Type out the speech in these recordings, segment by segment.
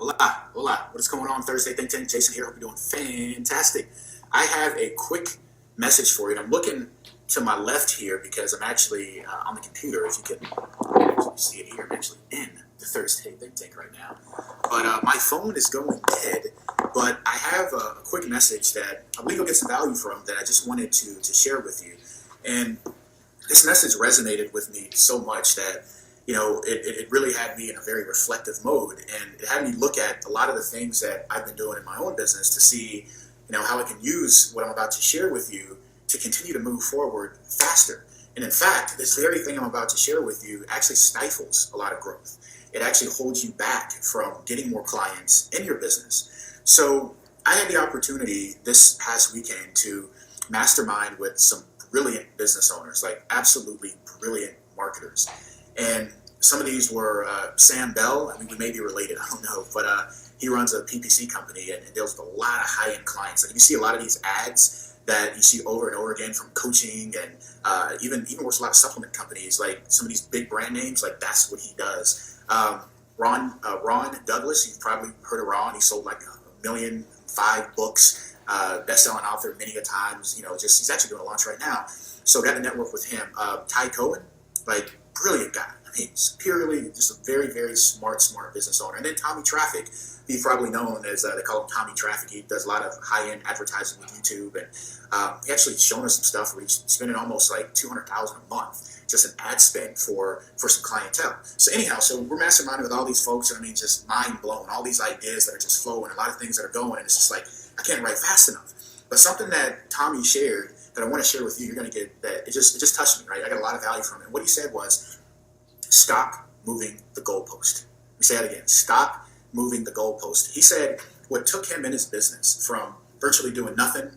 Hola, hola. What is going on Thursday Think Tank? Jason here. Hope you're doing fantastic. I have a quick message for you. And I'm looking to my left here because I'm actually on the computer. If you can actually see it here, I'm actually in the Thursday Think Tank right now. But my phone is going dead. But I have a quick message that I believe you'll get some value from that I just wanted to share with you. And this message resonated with me so much that it really had me in a very reflective mode, and it had me look at a lot of the things that I've been doing in my own business to see, how I can use what I'm about to share with you to continue to move forward faster. And in fact, this very thing I'm about to share with you actually stifles a lot of growth. It actually holds you back from getting more clients in your business. So I had the opportunity this past weekend to mastermind with some brilliant business owners, like absolutely brilliant marketers. And some of these were Sam Bell. I mean, we may be related, I don't know, but he runs a PPC company and deals with a lot of high-end clients. Like you see a lot of these ads that you see over and over again from coaching and even works with a lot of supplement companies, like some of these big brand names. Like that's what he does. Ron Douglas, you've probably heard of Ron. He sold like 1,000,005 books, best-selling author many a times. He's actually doing a launch right now. So got to network with him. Ty Cohen, like brilliant guy. I mean, purely just a very, very smart business owner. And then Tommy Traffic, he's probably known as, they call him Tommy Traffic. He does a lot of high-end advertising with YouTube. And he actually shown us some stuff where he's spending almost like $200,000 a month, just an ad spend for some clientele. So anyhow, so we're masterminding with all these folks. And I mean, just mind blown, all these ideas that are just flowing, a lot of things that are going. And it's just like, I can't write fast enough. But something that Tommy shared that I want to share with you, you're going to get that it just touched me, right? I got a lot of value from it. And what he said was, stop moving the goalpost. Let me say that again. Stop moving the goalpost. He said what took him in his business from virtually doing nothing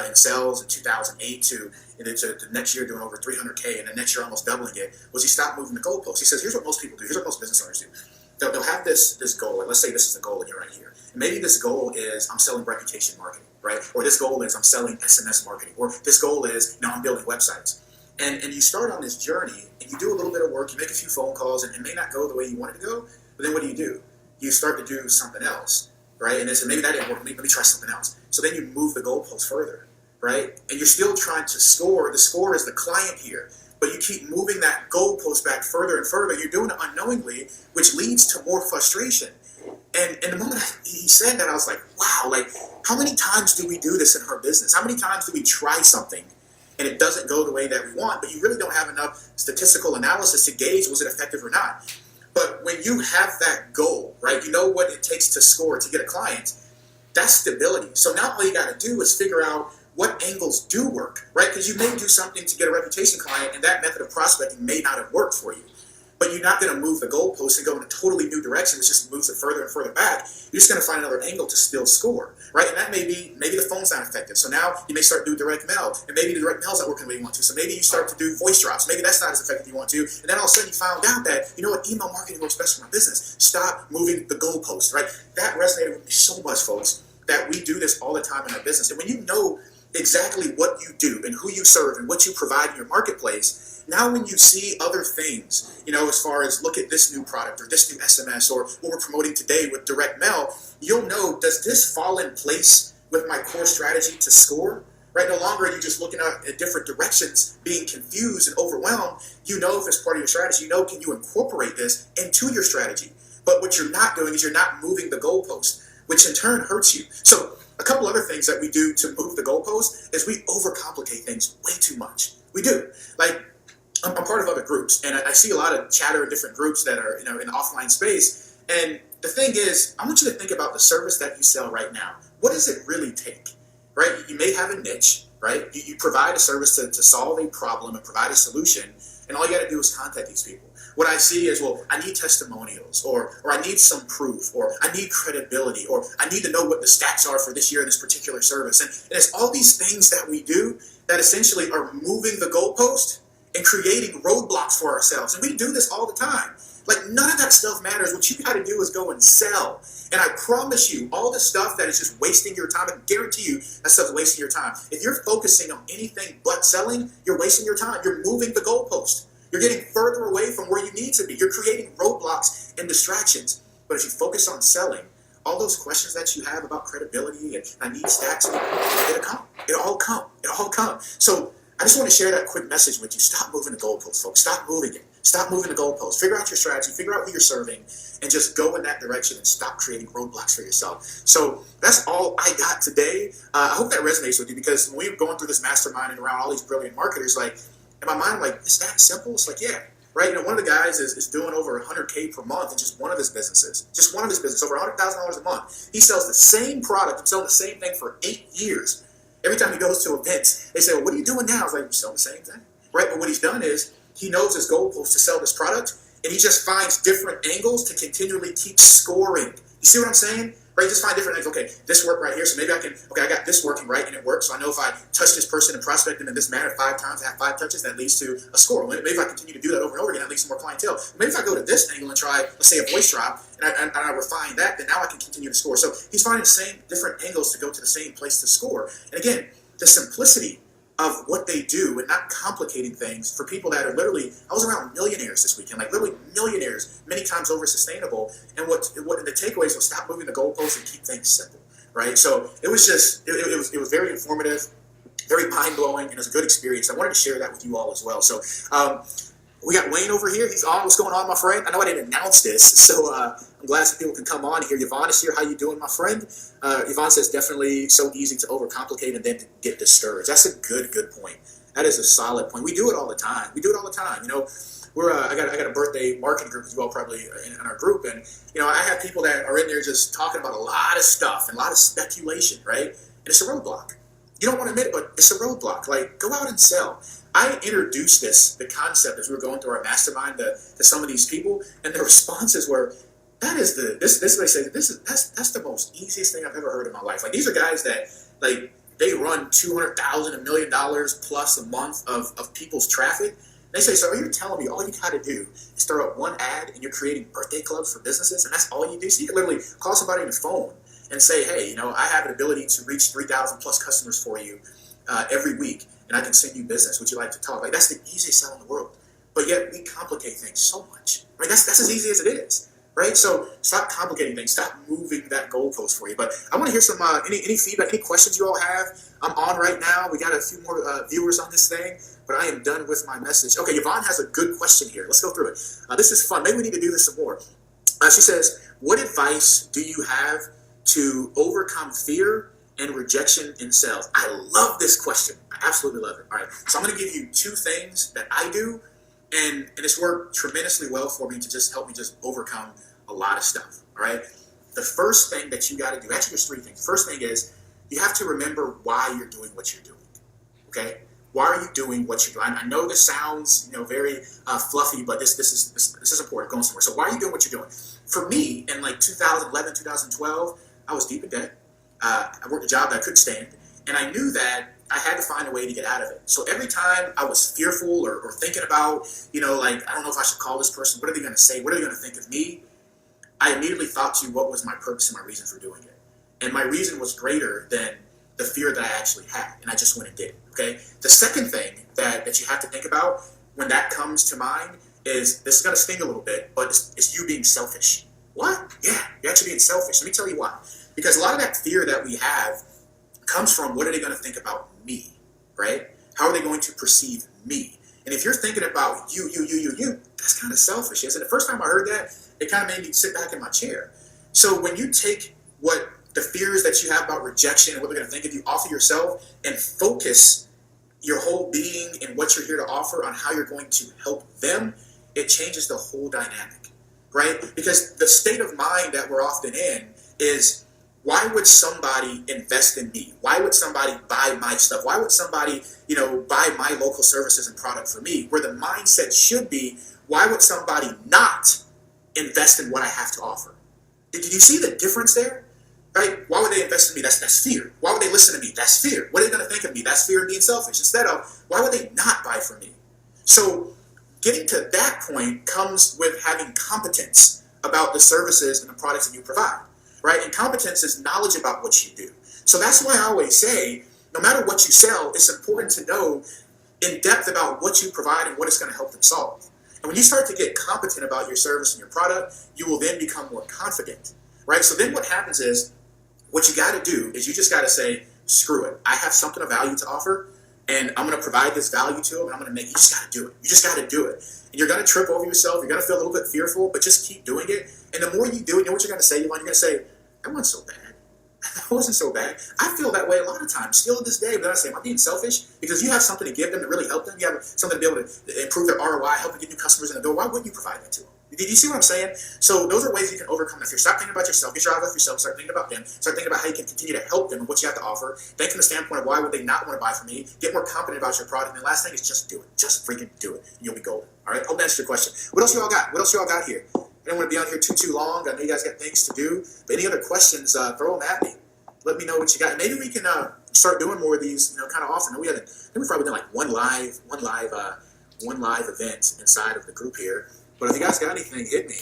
in sales in 2008 to the next year doing over 300K and the next year almost doubling it was he stopped moving the goalpost. He says, here's what most people do. Here's what most business owners do. They'll have this goal. And let's say this is the goal and you're right here. And maybe this goal is I'm selling reputation marketing, right? Or this goal is I'm selling SMS marketing. Or this goal is, I'm building websites. And you start on this journey and you do a little bit of work, you make a few phone calls and it may not go the way you want it to go, but then what do? You start to do something else, right? And then so maybe that didn't work, let me try something else. So then you move the goalpost further, right? And you're still trying to score. The score is the client here, but you keep moving that goalpost back further and further. You're doing it unknowingly, which leads to more frustration. And the moment he said that, I was like, wow, like how many times do we do this in our business? How many times do we try something and it doesn't go the way that we want, but you really don't have enough statistical analysis to gauge was it effective or not. But when you have that goal, right, you know what it takes to score to get a client, that's stability. So now all you got to do is figure out what angles do work, right? Because you may do something to get a reputation client and that method of prospecting may not have worked for you. But you're not going to move the goalpost and go in a totally new direction, which just moves it further and further back. You're just going to find another angle to still score, right? And that maybe the phone's not effective. So now you may start doing direct mail, and maybe the direct mail's not working the way you want to. So maybe you start to do voice drops. Maybe that's not as effective as you want to. And then all of a sudden you found out that, email marketing works best for my business. Stop moving the goalpost, right? That resonated with me so much, folks, that we do this all the time in our business. And when you know exactly what you do and who you serve and what you provide in your marketplace, now when you see other things, as far as look at this new product or this new SMS or what we're promoting today with direct mail, you'll know, does this fall in place with my core strategy to score? Right? No longer are you just looking at different directions, being confused and overwhelmed. You know if it's part of your strategy. Can you incorporate this into your strategy? But what you're not doing is you're not moving the goalpost, which in turn hurts you. So a couple other things that we do to move the goalpost is we overcomplicate things way too much. We do. Like, I'm part of other groups, and I see a lot of chatter in different groups that are, in the offline space. And the thing is, I want you to think about the service that you sell right now. What does it really take, right? You may have a niche, right? You provide a service to solve a problem and provide a solution, and all you got to do is contact these people. What I see is, well, I need testimonials, or I need some proof, or I need credibility, or I need to know what the stats are for this year in this particular service. And it's all these things that we do that essentially are moving the goalpost and creating roadblocks for ourselves. And we do this all the time. Like, none of that stuff matters. What you got to do is go and sell. And I promise you, all the stuff that is just wasting your time, I guarantee you that stuff's wasting your time. If you're focusing on anything but selling, you're wasting your time. You're moving the goalpost. You're getting further away from where you need to be. You're creating roadblocks and distractions. But if you focus on selling, all those questions that you have about credibility and I need stats, it'll come. It'll all come. It'll all come. So I just want to share that quick message with you. Stop moving the goalposts, folks. Stop moving it. Stop moving the goalposts. Figure out your strategy. Figure out who you're serving, and just go in that direction and stop creating roadblocks for yourself. So that's all I got today. I hope that resonates with you, because when we were going through this masterminding around all these brilliant marketers, like in my mind, like, it's that simple. It's like, yeah, right. You know, one of the guys is doing over 100K per month in just one of his businesses. Just one of his businesses, over $100,000 a month. He sells the same product and sells the same thing for 8 years. Every time he goes to events, they say, well, what are you doing now? I was like, we're selling the same thing, right? But what he's done is he knows his goal is to sell this product, and he just finds different angles to continually keep scoring. You see what I'm saying? Right? Just find different angles. Okay, this worked right here, so maybe I got this working right, and it works. So I know if I touch this person and prospect them in this manner 5 times, I have 5 touches, that leads to a score. Maybe if I continue to do that over and over again, that leads to more clientele. Maybe if I go to this angle and try, let's say, a voice drop, and I refine that, then now I can continue to score. So he's finding the same different angles to go to the same place to score. And again, the simplicity of what they do and not complicating things for people that are literally, I was around millionaires this weekend, like literally millionaires, many times over sustainable. And what the takeaways was, stop moving the goalposts and keep things simple, right? So it was just, it was very informative, very mind blowing, and it was a good experience. I wanted to share that with you all as well. So we got Wayne over here. He's on. What's going on, my friend? I know I didn't announce this, so I'm glad some people can come on here. Yvonne is here. How you doing, my friend? Yvonne says, definitely so easy to overcomplicate and then to get discouraged. That's a good point. That is a solid point. We do it all the time. We do it all the time. You know, I got a birthday marketing group as well, probably in our group, and you know, I have people that are in there just talking about a lot of stuff and a lot of speculation, right? And it's a roadblock. You don't want to admit it, but it's a roadblock. Like, go out and sell. I introduced the concept as we were going through our mastermind to some of these people, and their responses were, that's the most easiest thing I've ever heard in my life. Like, these are guys that, like, they run $200,000, $1 million plus a month of people's traffic. They say, so you're telling me all you got to do is throw up one ad and you're creating birthday clubs for businesses, and that's all you do? So you can literally call somebody on the phone and say, hey, you know, I have an ability to reach 3,000 plus customers for you every week, and I can send you business. Would you like to talk? Like, that's the easiest sell in the world. But yet we complicate things so much. Right? That's as easy as it is. Right? So stop complicating things. Stop moving that goalpost for you. But I want to hear some any feedback, any questions you all have. I'm on right now. We got a few more viewers on this thing, but I am done with my message. Okay, Yvonne has a good question here. Let's go through it. This is fun. Maybe we need to do this some more. She says, what advice do you have to overcome fear and rejection in sales? I love this question. I absolutely love it. All right, so I'm going to give you 2 things that I do, and it's worked tremendously well for me to just help me just overcome a lot of stuff. All right, the first thing that you got to do, actually there's 3 things. The first thing is you have to remember why you're doing what you're doing. Okay, why are you doing what you're doing? I know this sounds, you know, very fluffy, but this is important. Going somewhere. So why are you doing what you're doing? For me, in like 2011, 2012, I was deep in debt. I worked a job that I couldn't stand, and I knew that I had to find a way to get out of it. So every time I was fearful or thinking about, you know, like, I don't know if I should call this person. What are they going to say? What are they going to think of me? I immediately thought to what was my purpose and my reason for doing it. And my reason was greater than the fear that I actually had, and I just went and did it, okay? The second thing that you have to think about when that comes to mind is, this is going to sting a little bit, but it's you being selfish. What? Yeah, you're actually being selfish. Let me tell you why. Because a lot of that fear that we have comes from, what are they going to think about me, right? How are they going to perceive me? And if you're thinking about you, that's kind of selfish. And the first time I heard that, it kind of made me sit back in my chair. So when you take what the fears that you have about rejection and what they're going to think of you off of yourself and focus your whole being and what you're here to offer on how you're going to help them, it changes the whole dynamic, right? Because the state of mind that we're often in is, why would somebody invest in me? Why would somebody buy my stuff? Why would somebody, you know, buy my local services and product for me? Where the mindset should be, why would somebody not invest in what I have to offer? Did you see the difference there? Right? Why would they invest in me? That's fear. Why would they listen to me? That's fear. What are they going to think of me? That's fear of being selfish. Instead of, why would they not buy from me? So getting to that point comes with having competence about the services and the products that you provide. Right? And competence is knowledge about what you do. So that's why I always say, no matter what you sell, it's important to know in depth about what you provide and what it's going to help them solve. And when you start to get competent about your service and your product, you will then become more confident right? So then what happens is, what you got to do is you just got to say, screw it. I have something of value to offer, and I'm going to provide this value to them. And I'm going to make. You just got to do it. You just got to do it. And you're going to trip over yourself. You're going to feel a little bit fearful, but just keep doing it. And the more you do it, you know what you're going to say? You're going to say, that wasn't so bad. That wasn't so bad. I feel that way a lot of times, still to this day. But then I say, am I being selfish? Because you have something to give them to really help them. You have something to be able to improve their ROI, help them get new customers in the door. Why wouldn't you provide that to them? Did you see what I'm saying? So those are ways you can overcome that fear. Stop thinking about yourself. Get your eyes off yourself. Start thinking about them. Start thinking about how you can continue to help them and what you have to offer. Think from the standpoint of why would they not want to buy from me. Get more confident about your product. And the last thing is just do it. Just freaking do it. And you'll be golden. All right? Hope that answered your question. What else you all got? What else you all got here? I don't want to be on here too long. I know you guys got things to do. But any other questions, throw them at me. Let me know what you got. Maybe we can start doing more of these, kind of often. We haven't. I think we've probably done like one live event inside of the group here. But if you guys got anything, hit me.